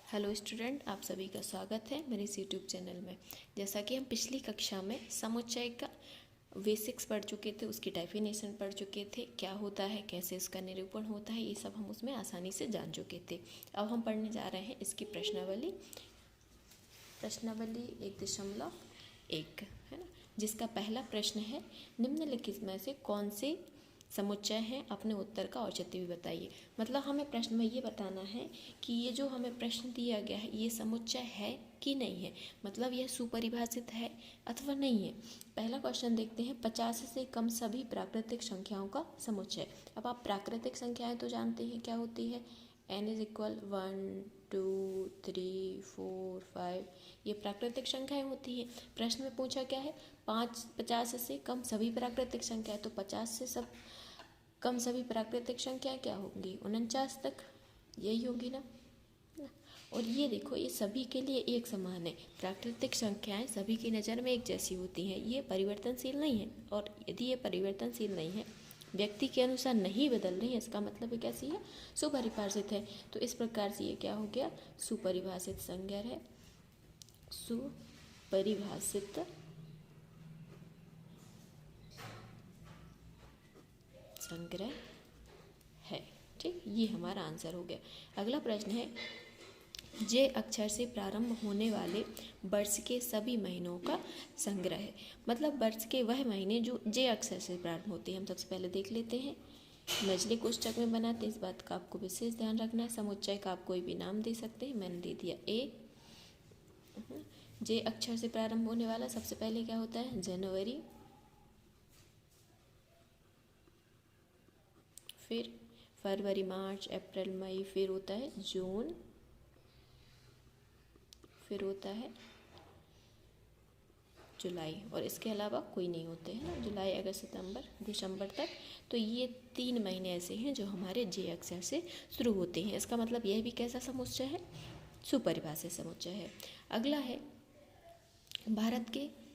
Hello student, आप सभी का स्वागत है मेरे इस यूट्यूब चैनल में। जैसा कि हम पिछली कक्षा में समुच्चय का बेसिक्स पढ़ चुके थे, उसकी डेफिनेशन पढ़ चुके थे, क्या होता है, कैसे इसका निरूपण होता है, ये सब हम उसमें आसानी से जान चुके थे। अब हम पढ़ने जा रहे हैं इसकी प्रश्नावली 1.1 है ना, जिसका पहला प्रश्न है, निम्नलिखित में से कौन से समुच्चय हैं, अपने उत्तर का औचित्य भी बताइए। मतलब हमें प्रश्न में ये बताना है कि ये जो हमें प्रश्न दिया गया है ये समुच्चय है कि नहीं है, मतलब यह सुपरिभाषित है अथवा नहीं है। पहला क्वेश्चन देखते हैं, 50 से कम सभी प्राकृतिक संख्याओं का समुच्चय। अब आप प्राकृतिक संख्याएं तो जानते हैं क्या होती है, n = 1 2 3 4 5, ये प्राकृतिक संख्याएं होती हैं। प्रश्न में पूछा क्या है, 50 से कम सभी प्राकृतिक संख्याएं, तो 50 से सब कम सभी प्राकृतिक संख्याएं क्या होंगी, 49 तक, यही होगी ना। और ये देखो, ये सभी के लिए एक समान है। प्राकृतिक संख्याएं सभी की नज़र में एक जैसी होती हैं, ये परिवर्तनशील नहीं है। और यदि ये परिवर्तनशील नहीं है, व्यक्ति के अनुसार नहीं बदल रही है, इसका मतलब ये कैसी है, सुपरिभाषित है। तो इस प्रकार से ये क्या हो गया, सुपरिभाषित संज्ञा है, सुपरिभाषित संग्रह है। ठीक, ये हमारा आंसर हो गया। अगला प्रश्न है, जे अक्षर से प्रारंभ होने वाले वर्ष के सभी महीनों का संग्रह है। मतलब वर्ष के वह महीने जो जे अक्षर से प्रारंभ होते हैं। हम सबसे पहले देख लेते हैं, नजले कोष्ठक में बनाते हैं, इस बात का आपको विशेष ध्यान रखना है। समुच्चय का आप कोई भी नाम दे सकते हैं, मैंने दे दिया ए। जे अक्षर से प्रारंभ होने वाला सबसे पहले क्या होता है, जनवरी, फिर फरवरी, मार्च, अप्रैल, मई, फिर होता है जून, फिर होता है जुलाई, और इसके अलावा कोई नहीं होते हैं ना, जुलाई, अगस्त, सितंबर, दिसंबर तक। तो ये 3 महीने ऐसे हैं जो हमारे जे अक्षर से शुरू होते हैं। इसका मतलब यह भी कैसा समुच्चय है, सुपरिभाषित समुच्चय है। अगला है, भारत के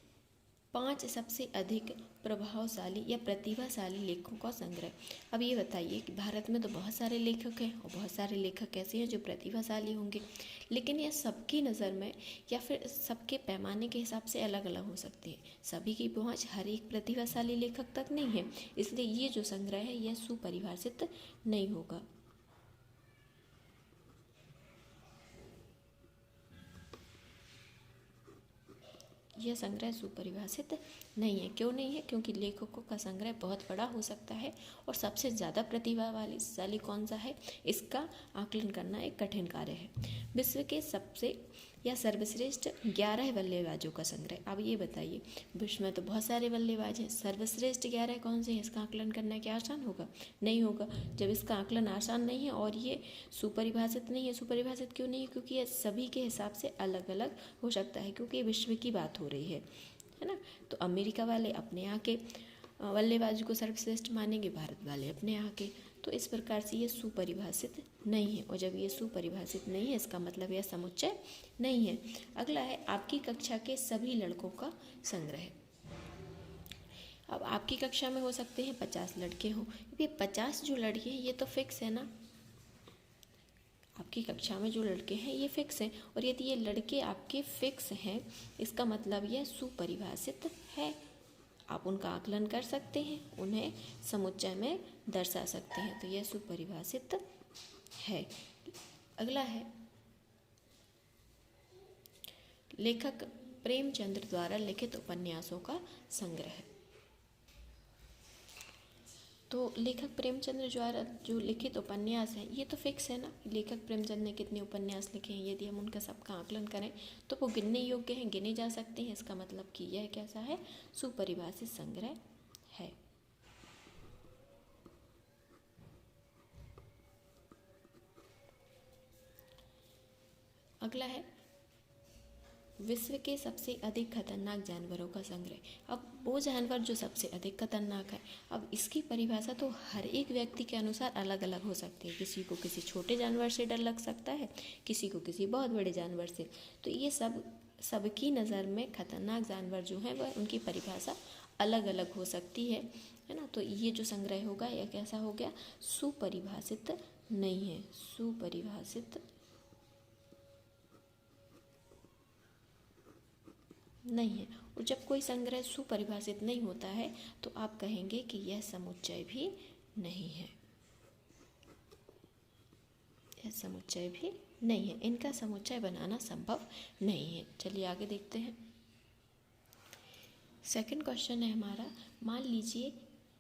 5 सबसे अधिक प्रभावशाली या प्रतिभाशाली लेखकों का संग्रह। अब ये बताइए कि भारत में तो बहुत सारे लेखक हैं और बहुत सारे लेखक ऐसे हैं जो प्रतिभाशाली होंगे, लेकिन यह सबकी नज़र में या फिर सबके पैमाने के हिसाब से अलग अलग हो सकते हैं। सभी की पहुंच हर एक प्रतिभाशाली लेखक तक नहीं है, इसलिए ये जो संग्रह है यह सुपरिभाषित नहीं होगा। यह संग्रह सुपरिभाषित नहीं है। क्यों नहीं है, क्योंकि लेखकों का संग्रह बहुत बड़ा हो सकता है और सबसे ज़्यादा प्रतिभा वाली कौन सा है, इसका आकलन करना एक कठिन कार्य है। विश्व के सबसे या सर्वश्रेष्ठ 11 बल्लेबाजों का संग्रह। अब ये बताइए, विश्व में तो बहुत सारे बल्लेबाज हैं, सर्वश्रेष्ठ 11 कौन से हैं, इसका आकलन करना क्या आसान होगा, नहीं होगा। जब इसका आकलन आसान नहीं है और ये सुपरिभाषित नहीं है, सुपरिभाषित क्यों नहीं है, क्योंकि ये सभी के हिसाब से अलग अलग हो सकता है, क्योंकि ये विश्व की बात हो रही है ना। तो अमेरिका वाले अपने यहाँ के बल्लेबाज को सर्वश्रेष्ठ मानेंगे, भारत वाले अपने यहाँ के। तो इस प्रकार से ये सुपरिभाषित नहीं है, और जब ये सुपरिभाषित नहीं है, इसका मतलब यह समुच्चय नहीं है। अगला है, आपकी कक्षा के सभी लड़कों का संग्रह। अब आपकी कक्षा में हो सकते हैं 50 लड़के हों, ये 50 जो लड़के हैं ये तो फिक्स है ना, आपकी कक्षा में जो लड़के हैं ये फिक्स हैं, और यदि ये लड़के आपके फिक्स हैं, इसका मतलब यह सुपरिभाषित है। आप उनका आकलन कर सकते हैं, उन्हें समुच्चय में दर्शा सकते हैं, तो यह सुपरिभाषित है। अगला है, लेखक प्रेमचंद्र द्वारा लिखित उपन्यासों का संग्रह। तो लेखक प्रेमचंद्र द्वारा जो लिखित उपन्यास है ये तो फिक्स है ना, लेखक प्रेमचंद ने कितने उपन्यास लिखे हैं, यदि हम उनका सबका आकलन करें तो वो गिनने योग्य हैं, गिने जा सकते हैं। इसका मतलब कि यह कैसा है, सुपरिभाषित संग्रह है। अगला है, विश्व के सबसे अधिक खतरनाक जानवरों का संग्रह। अब वो जानवर जो सबसे अधिक खतरनाक है, अब इसकी परिभाषा तो हर एक व्यक्ति के अनुसार अलग अलग हो सकती है। किसी को किसी छोटे जानवर से डर लग सकता है, किसी को किसी बहुत बड़े जानवर से। तो ये सबकी नज़र में खतरनाक जानवर जो हैं वह उनकी परिभाषा अलग अलग हो सकती है ना। तो ये जो संग्रह होगा यह कैसा हो गया, सुपरिभाषित नहीं है, सुपरिभाषित नहीं है। और जब कोई संग्रह सुपरिभाषित नहीं होता है तो आप कहेंगे कि यह समुच्चय भी नहीं है, यह समुच्चय भी नहीं है, इनका समुच्चय बनाना संभव नहीं है। चलिए आगे देखते हैं। सेकंड क्वेश्चन है हमारा, मान लीजिए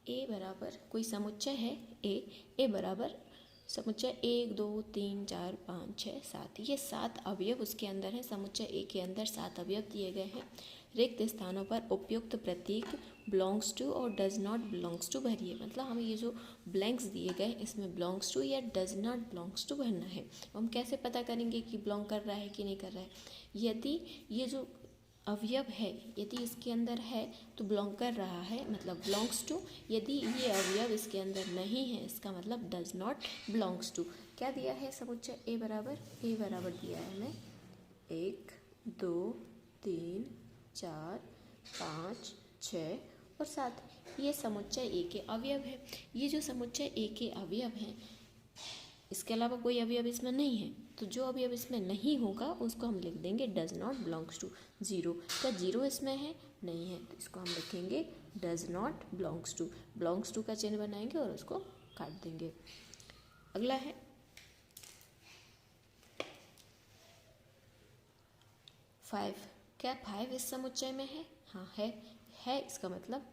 ए बराबर कोई समुच्चय है ए बराबर समुच्चय 1 2 3 4 5 6 7, ये 7 अवयव उसके अंदर हैं। समुच्चय ए के अंदर 7 अवयव दिए गए हैं। रिक्त स्थानों पर उपयुक्त प्रतीक बिलोंग्स टू और डज नॉट बिलोंग्स टू भरिए। मतलब हमें ये जो ब्लैंक्स दिए गए इसमें बिलोंग्स टू या डज नॉट बिलोंग्स टू भरना है। हम कैसे पता करेंगे कि बिलोंग कर रहा है कि नहीं कर रहा है? यदि ये जो अवयव है यदि इसके अंदर है तो बिलोंग कर रहा है, मतलब बिलोंग्स टू। यदि ये अवयव इसके अंदर नहीं है इसका मतलब डज नॉट बिलोंग्स टू। क्या दिया है समुच्चय ए बराबर दिया है हमें 1 2 3 4 5 6 और 7। ये समुच्चय ए के अवयव है। ये जो समुच्चय ए के अवयव हैं इसके अलावा कोई अवयव इसमें नहीं है, तो जो अवयव इसमें नहीं होगा उसको हम लिख देंगे डज नॉट बिलोंग्स टू। 0, क्या 0 इसमें है? नहीं है, तो इसको हम लिखेंगे डज नॉट बिलोंग्स टू का चिन्ह बनाएंगे और उसको काट देंगे। अगला है 5, क्या 5 इस समुच्चय में है? हाँ है, इसका मतलब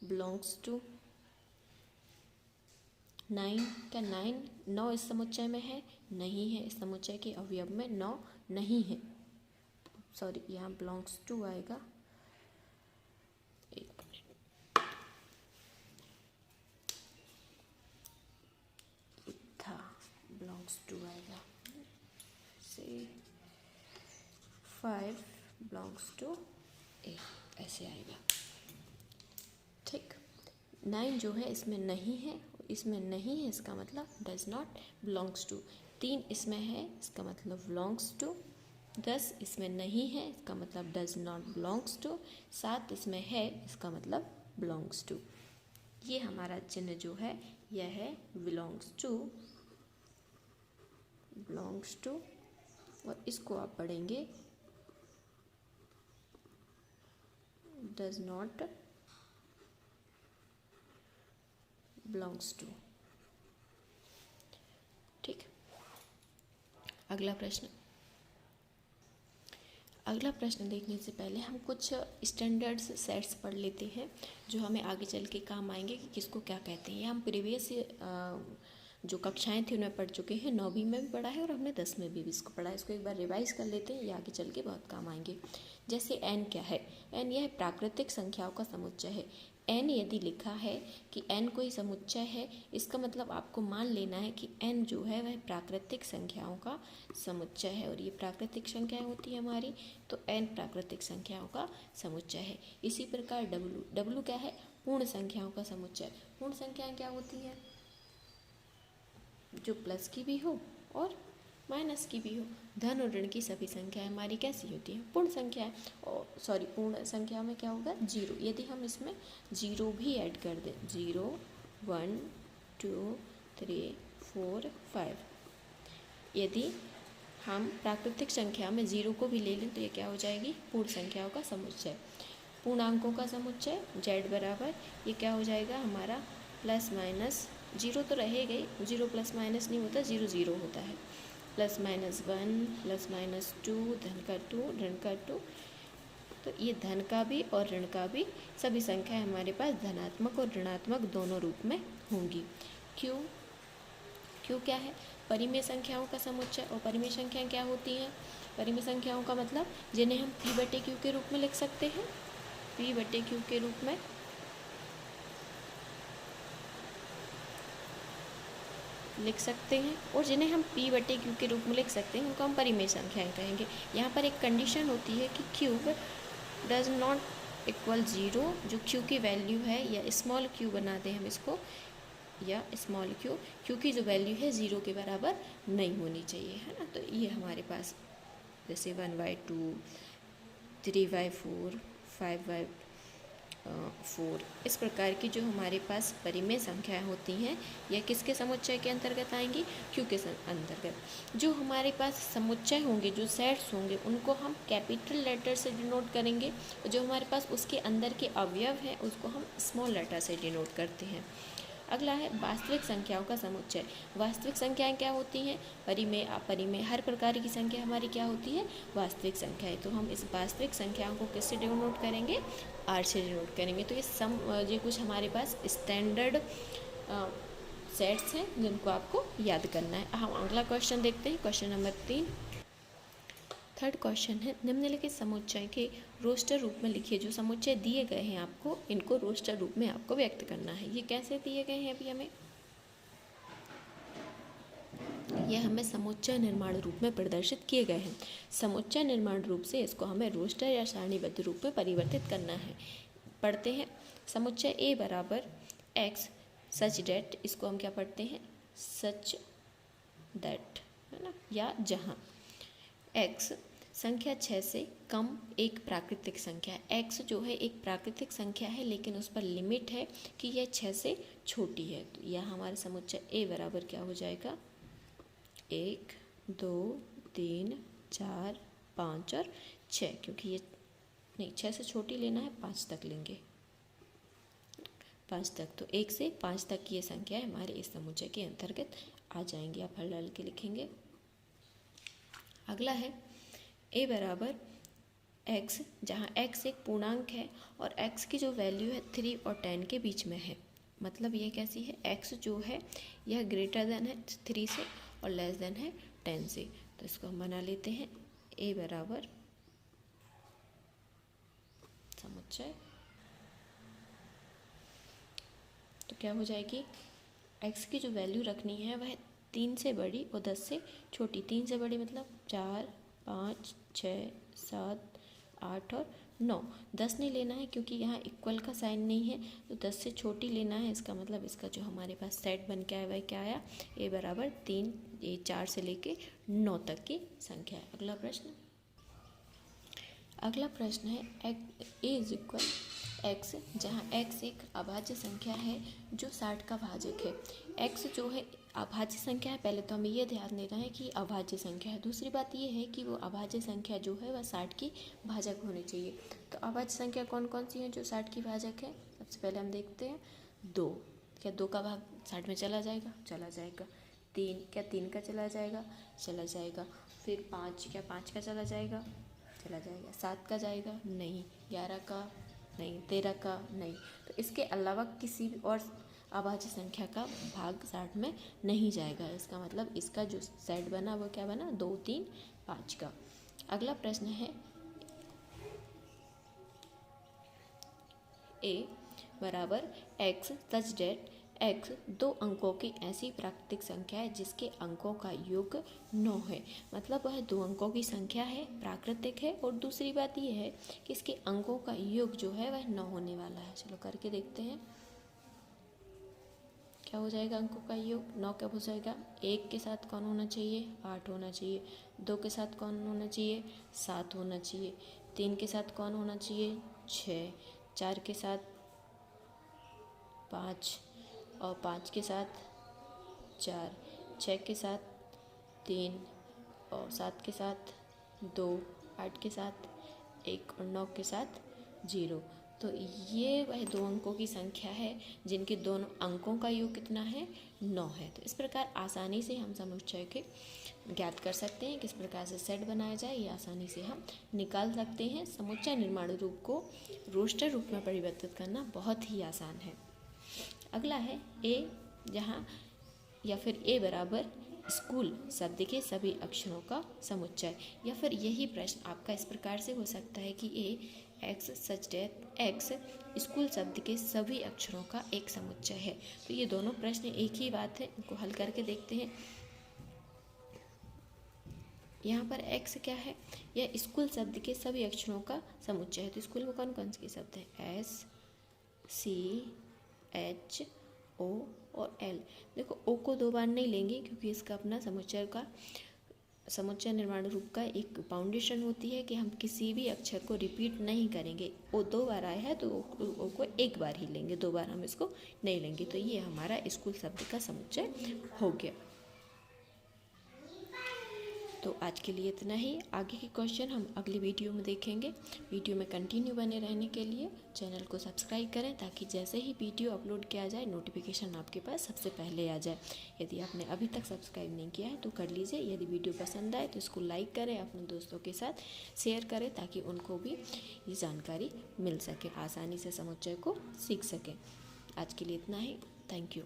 बिलोंग्स टू। 9, क्या 9 इस समुच्चय में है? नहीं है, इस समुच्चय के अवयव में 9 नहीं है। सॉरी, यहाँ बिलोंग्स टू आएगा। एक मिनट, था बिलोंग्स टू आएगा से 5 बिलोंग्स टू ए, ऐसे आएगा। ठीक, 9 जो है इसमें नहीं है, इसका मतलब डज नॉट बिलोंग्स टू। 3 इसमें है, इसका मतलब बिलोंग्स टू। 10 इसमें नहीं है, इसका मतलब डज नॉट बिलोंग्स टू। 7 इसमें है, इसका मतलब बिलोंग्स टू। ये हमारा चिन्ह जो है यह है बिलोंग्स टू, और इसको आप पढ़ेंगे डज नॉट बिलोंग्स टू। ठीक, अगला प्रश्न देखने से पहले हम कुछ स्टैंडर्ड्स सेट्स पढ़ लेते हैं जो हमें आगे चल के काम आएंगे कि किसको क्या कहते हैं। हम प्रीवियस जो कक्षाएं थी उनमें पढ़ चुके हैं, 9वीं में भी पढ़ा है और हमने 10वीं में भी इसको पढ़ा है। इसको एक बार रिवाइज कर लेते हैं, ये आगे चल के बहुत काम आएंगे। जैसे n क्या है? n यह प्राकृतिक संख्याओं का समुच्चय है। n यदि लिखा है कि n कोई समुच्चय है, इसका मतलब आपको मान लेना है कि n जो है वह प्राकृतिक संख्याओं का समुच्चय है। और ये प्राकृतिक संख्याएं होती है हमारी, तो n प्राकृतिक संख्याओं का समुच्चय है। इसी प्रकार w क्या है? पूर्ण संख्याओं का समुच्चय। पूर्ण संख्याएं क्या होती हैं? जो प्लस की भी हो और माइनस की भी हो। धन और ऋण की सभी संख्याएं हमारी कैसी होती हैं? पूर्ण संख्याएं। और पूर्ण संख्या में क्या होगा? 0। यदि हम इसमें 0 भी ऐड कर दें, 0 1 2 3 4 5, यदि हम प्राकृतिक संख्या में 0 को भी ले लें तो ये क्या हो जाएगी? पूर्ण संख्याओं का समुच्चय। पूर्णांकों का समुच्चय z बराबर ये क्या हो जाएगा हमारा? प्लस माइनस 0 तो रहेगा ही, 0 प्लस माइनस नहीं होता, 0 0 होता है। प्लस माइनस 1 प्लस माइनस 2, धन का 2 ऋण का 2। तो ये धन का भी और ऋण का भी सभी संख्याएं हमारे पास धनात्मक और ऋणात्मक दोनों रूप में होंगी। क्यों क्या है? परिमेय संख्याओं का समुच्चय। और परिमेय संख्याएं क्या होती हैं? परिमेय संख्याओं का मतलब जिन्हें हम p/q के रूप में लिख सकते हैं, p/q के रूप में लिख सकते हैं, और जिन्हें हम p/q के रूप में लिख सकते हैं उनको हम परिमेय संख्याएं कहेंगे। यहाँ पर एक कंडीशन होती है कि क्यूब डज नॉट इक्वल 0, जो q की वैल्यू है, या स्मॉल q बना दें हम इसको, या स्मॉल q की जो वैल्यू है 0 के बराबर नहीं होनी चाहिए, है ना। तो ये हमारे पास जैसे 1/2 3/4 5/, 4। इस प्रकार की जो हमारे पास परिमेय संख्याएं होती हैं यह किसके समुच्चय के अंतर्गत आएंगी? क्यू के अंतर्गत। जो हमारे पास समुच्चय होंगे, जो सेट्स होंगे, उनको हम कैपिटल लेटर से डिनोट करेंगे, और जो हमारे पास उसके अंदर के अवयव हैं उसको हम स्मॉल लेटर से डिनोट करते हैं। अगला है वास्तविक संख्याओं का समुच्चय। वास्तविक संख्याएं क्या होती हैं? परिमेय, अपरिमेय, हर प्रकार की संख्या हमारी क्या होती है? वास्तविक संख्याएं। तो हम इस वास्तविक संख्याओं को किससे डिनोट करेंगे? आर से डिनोट करेंगे। तो ये कुछ हमारे पास स्टैंडर्ड सेट्स हैं जिनको आपको याद करना है। हम अगला क्वेश्चन देखते हैं, क्वेश्चन नंबर 3। थर्ड क्वेश्चन है, निम्नलिखित समुच्चय के रोस्टर रूप में लिखिए। जो समुच्चय दिए गए हैं आपको, इनको रोस्टर रूप में आपको व्यक्त करना है। ये कैसे दिए गए हैं? अभी यह हमें समुच्चय निर्माण रूप में प्रदर्शित किए गए हैं। समुच्चय निर्माण रूप से इसको हमें रोस्टर या सारणीबद्ध रूप में परिवर्तित करना है। पढ़ते हैं, समुच्चय ए बराबर एक्स सच डेट, इसको हम क्या पढ़ते हैं? सच दैट, है ना, या जहाँ एक्स संख्या 6 से कम एक प्राकृतिक संख्या है। एक्स जो है एक प्राकृतिक संख्या है, लेकिन उस पर लिमिट है कि यह 6 से छोटी है। तो यह हमारा समुच्चय ए बराबर क्या हो जाएगा? 1, 2, 3, 4, 5 और 6, क्योंकि ये नहीं 6 से छोटी लेना है, 5 तक लेंगे, 5 तक। तो 1 से 5 तक की ये संख्या हमारे इस समुच्चय के अंतर्गत आ जाएंगी। आप हल डाल के लिखेंगे। अगला है a बराबर x, जहाँ x एक पूर्णांक है और x की जो वैल्यू है 3 और 10 के बीच में है। मतलब ये कैसी है? x जो है यह ग्रेटर देन है 3 से और लेस देन है 10 से। तो इसको हम बना लेते हैं a बराबर समुच्चय, तो क्या हो जाएगी? x की जो वैल्यू रखनी है वह 3 से बड़ी और 10 से छोटी। 3 से बड़ी मतलब 4, 5, 6, 7, 8 और 9। 10 नहीं लेना है क्योंकि यहाँ इक्वल का साइन नहीं है, तो 10 से छोटी लेना है। इसका मतलब इसका जो हमारे पास सेट बन के आया वह क्या आया? ए बराबर 3, ये 4 से लेके 9 तक की संख्या है। अगला प्रश्न है ए इज इक्वल एक्स, जहाँ एक्स एक अभाज्य संख्या है जो 60 का भाजक है। एक्स जो है अभाज्य संख्या है, पहले तो हमें यह ध्यान देना है कि अभाज्य संख्या है। दूसरी बात यह है कि वो अभाज्य संख्या जो है वह 60 की भाजक होनी चाहिए। तो अभाज्य संख्या कौन कौन सी हैं जो 60 की भाजक है? सबसे पहले हम देखते हैं 2। क्या 2 का भाग 60 में चला जाएगा? चला जाएगा। 3, क्या 3 का चला जाएगा? चला जाएगा। फिर 5, क्या 5 का चला जाएगा? चला जाएगा। 7 का जाएगा? नहीं। 11 का नहीं। 13 का नहीं। तो इसके अलावा किसी भी और अभाज्य संख्या का भाग 60 में नहीं जाएगा। इसका मतलब इसका जो सेट बना वो क्या बना? 2, 3, 5 का। अगला प्रश्न है ए बराबर एक्स सच डेट एक्स 2 अंकों की ऐसी प्राकृतिक संख्या है जिसके अंकों का योग 9 है। मतलब वह 2 अंकों की संख्या है, प्राकृतिक है, और दूसरी बात यह है कि इसके अंकों का योग जो है वह 9 होने वाला है। चलो करके देखते हैं क्या हो जाएगा। अंकों का योग 9 कब हो जाएगा? 1 के साथ कौन होना चाहिए? 8 होना चाहिए। 2 के साथ कौन होना चाहिए? 7 होना चाहिए। 3 के साथ कौन होना चाहिए? 6। 4 के साथ 5 और 5 के साथ 4। 6 के साथ 3 और 7 के साथ 2। 8 के साथ 1 और 9 के साथ 0। तो ये वह 2 अंकों की संख्या है जिनके दोनों अंकों का योग कितना है? 9 है। तो इस प्रकार आसानी से हम समुच्चय के ज्ञात कर सकते हैं। किस प्रकार से सेट बनाया जाए ये आसानी से हम निकाल सकते हैं। समुच्चय निर्माण रूप को रोस्टर रूप में परिवर्तित करना बहुत ही आसान है। अगला है ए, जहाँ या फिर ए बराबर स्कूल शब्द के सभी अक्षरों का समुच्चय। या फिर यही प्रश्न आपका इस प्रकार से हो सकता है कि ए एक्स सच डेट एक्स स्कूल शब्द के सभी अक्षरों का एक समुच्चय है। तो ये दोनों प्रश्न एक ही बात है, इनको हल करके देखते हैं। यहाँ पर एक्स क्या है? यह स्कूल शब्द के सभी अक्षरों का समुच्चय है। तो स्कूल में कौन कौन से शब्द हैं? एस, सी, एच, ओ और एल। देखो ओ को 2 बार नहीं लेंगे क्योंकि इसका अपना समुच्चय का समुच्चय निर्माण रूप का एक फाउंडेशन होती है कि हम किसी भी अक्षर को रिपीट नहीं करेंगे। वो 2 बार आया है तो वो एक बार ही लेंगे, 2 बार हम इसको नहीं लेंगे। तो ये हमारा स्कूल शब्द का समुच्चय हो गया। तो आज के लिए इतना ही। आगे के क्वेश्चन हम अगली वीडियो में देखेंगे। वीडियो में कंटिन्यू बने रहने के लिए चैनल को सब्सक्राइब करें, ताकि जैसे ही वीडियो अपलोड किया जाए नोटिफिकेशन आपके पास सबसे पहले आ जाए। यदि आपने अभी तक सब्सक्राइब नहीं किया है तो कर लीजिए। यदि वीडियो पसंद आए तो इसको लाइक करें, अपने दोस्तों के साथ शेयर करें, ताकि उनको भी ये जानकारी मिल सके, आसानी से समुच्चय को सीख सकें। आज के लिए इतना ही। Thank you.